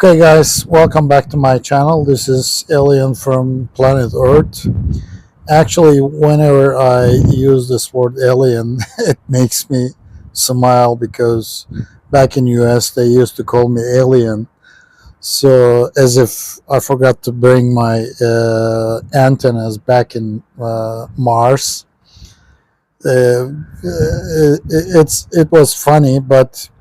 Okay, guys, welcome back to my channel. This is Alien from Planet Earth. Actually, whenever I use this word alien, it makes me smile because back in US they used to call me alien. So as if I forgot to bring my antennas back in Mars. It was funny, but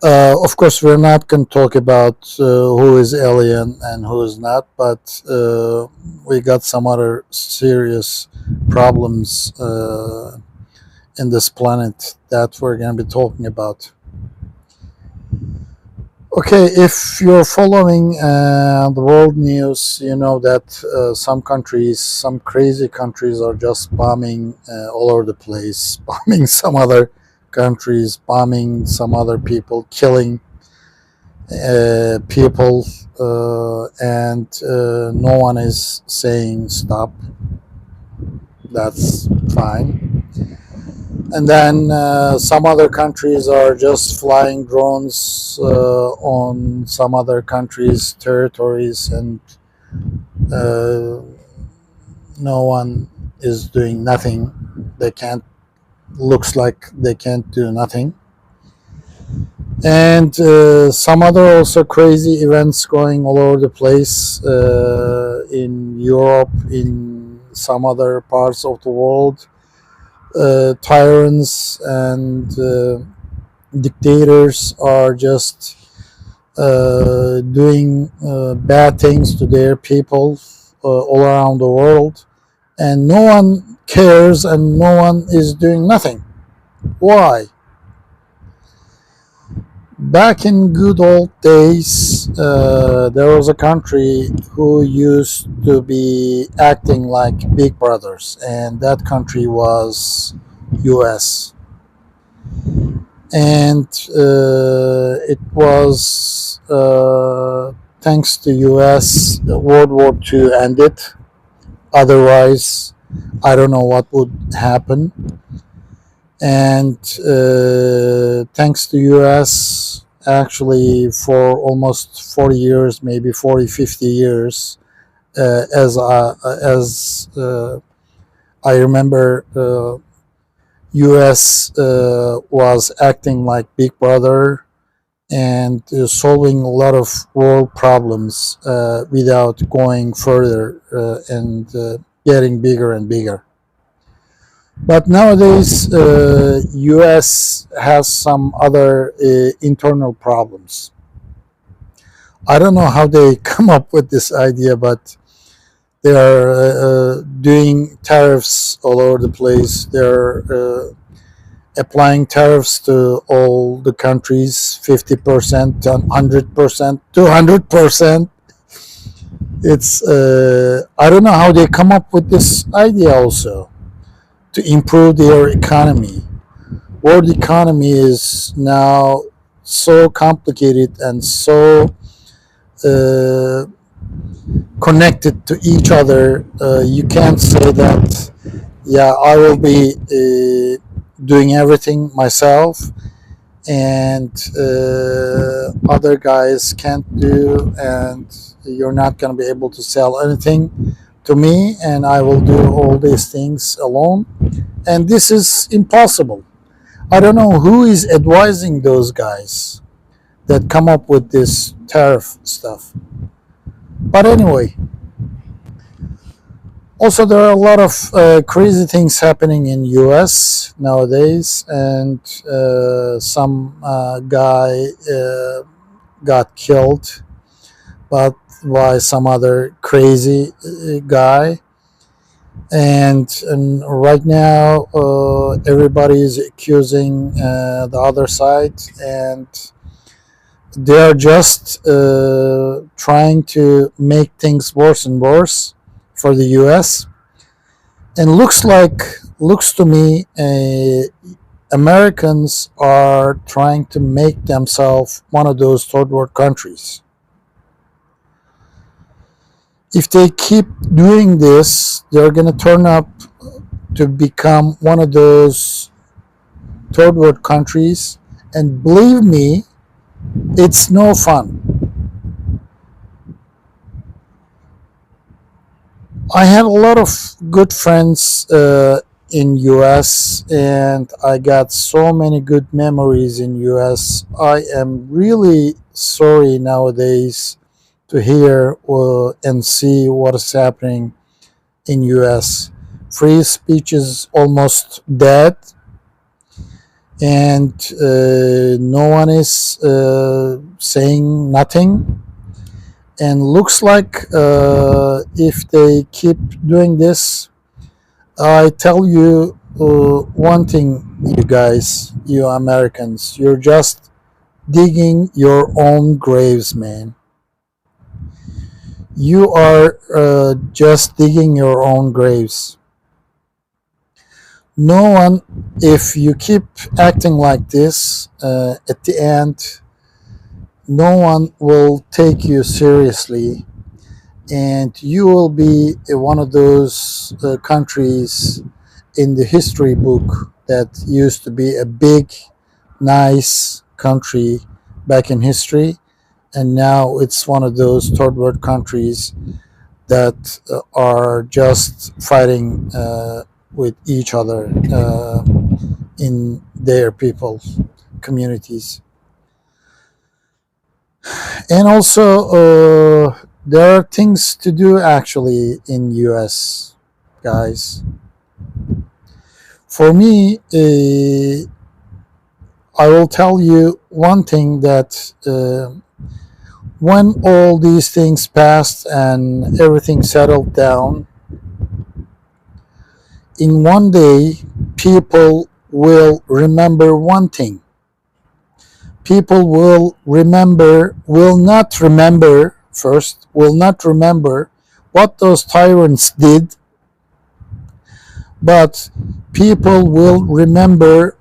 of course, we're not going to talk about who is alien and who is not, but we got some other serious problems in this planet that we're going to be talking about. Okay, if you're following the world news, you know that some countries, some crazy countries, are just bombing all over the place, bombing some other countries, bombing some other people, killing people, and no one is saying stop. That's fine. And then some other countries are just flying drones on some other countries' territories, and no one is doing nothing. They can't. Looks like they can't do nothing. And some other also crazy events going all over the place in Europe, in some other parts of the world. Tyrants and dictators are just doing bad things to their people all around the world, and no one cares and no one is doing nothing. Why? Back in good old days, there was a country who used to be acting like big brothers, and that country was US. And it was thanks to US World War II ended. Otherwise, I don't know what would happen. And thanks to US, actually for almost 40 years, maybe 40, 50 years, as I remember, US was acting like big brother and solving a lot of world problems without going further and getting bigger and bigger. But nowadays, US has some other internal problems. I don't know how they come up with this idea, but they are doing tariffs all over the place. They're applying tariffs to all the countries, 50%, 100%, 200%. It's I don't know how they come up with this idea also, to improve their economy. World economy is now so complicated and so connected to each other. You can't say that, yeah, I will be doing everything myself and other guys can't do, and you're not going to be able to sell anything to me, and I will do all these things alone. And this is impossible. I don't know who is advising those guys that come up with this tariff stuff. But anyway, also there are a lot of crazy things happening in US nowadays, and some guy got killed, but by some other crazy guy. And right now everybody is accusing the other side, and they are just trying to make things worse and worse for the US. And looks to me Americans are trying to make themselves one of those third world countries. If they keep doing this, they're going to turn up to become one of those third world countries. And believe me, it's no fun. I had a lot of good friends in US, and I got so many good memories in US. I am really sorry nowadays to hear and see what is happening in US. Free speech is almost dead, and no one is saying nothing. And looks like if they keep doing this, I tell you one thing, you guys, you Americans, you're just digging your own graves, man. You are just digging your own graves. No one, if you keep acting like this, at the end, no one will take you seriously, and you will be one of those countries in the history book that used to be a big, nice country back in history, and now it's one of those third world countries that are just fighting with each other in their people communities. And also, there are things to do actually in US, guys. For me, I will tell you one thing that when all these things passed and everything settled down, in one day, people will remember one thing. People will not remember, first, will not remember what those tyrants did, but people will remember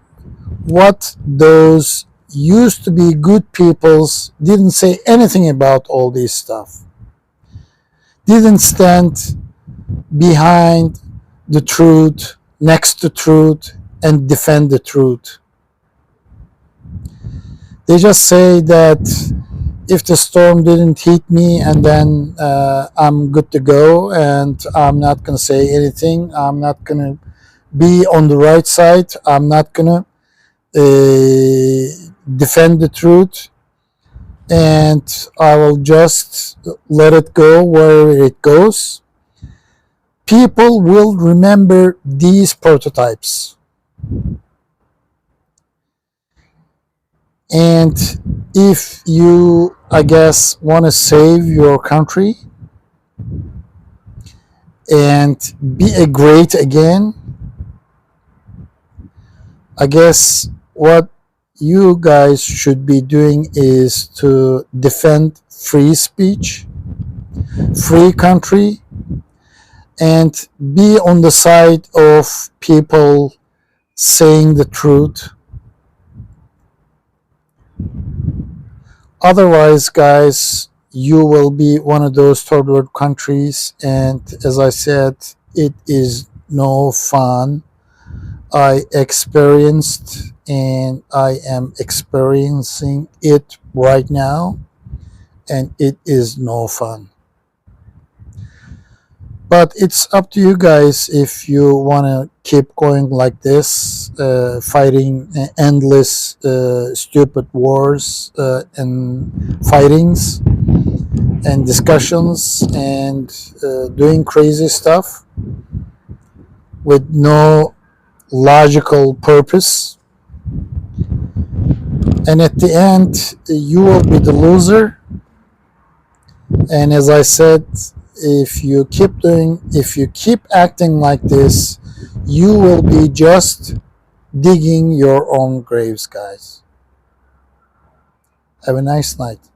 what those used to be good peoples didn't say anything about all this stuff, didn't stand behind the truth, next to truth, and defend the truth. They just say that if the storm didn't hit me, and then I'm good to go, and I'm not going to say anything, I'm not going to be on the right side, I'm not going to defend the truth, and I will just let it go where it goes. People will remember these prototypes. And if you, I guess, want to save your country and be a great again, I guess what you guys should be doing is to defend free speech, free country, and be on the side of people saying the truth. Otherwise, guys, you will be one of those third world countries, and as I said, it is no fun. I experienced and I am experiencing it right now, and it is no fun. But it's up to you guys if you want to keep going like this, fighting endless stupid wars and fightings and discussions and doing crazy stuff with no logical purpose. And at the end, you will be the loser. And as I said, if you keep acting like this, you will be just digging your own graves, guys. Have a nice night.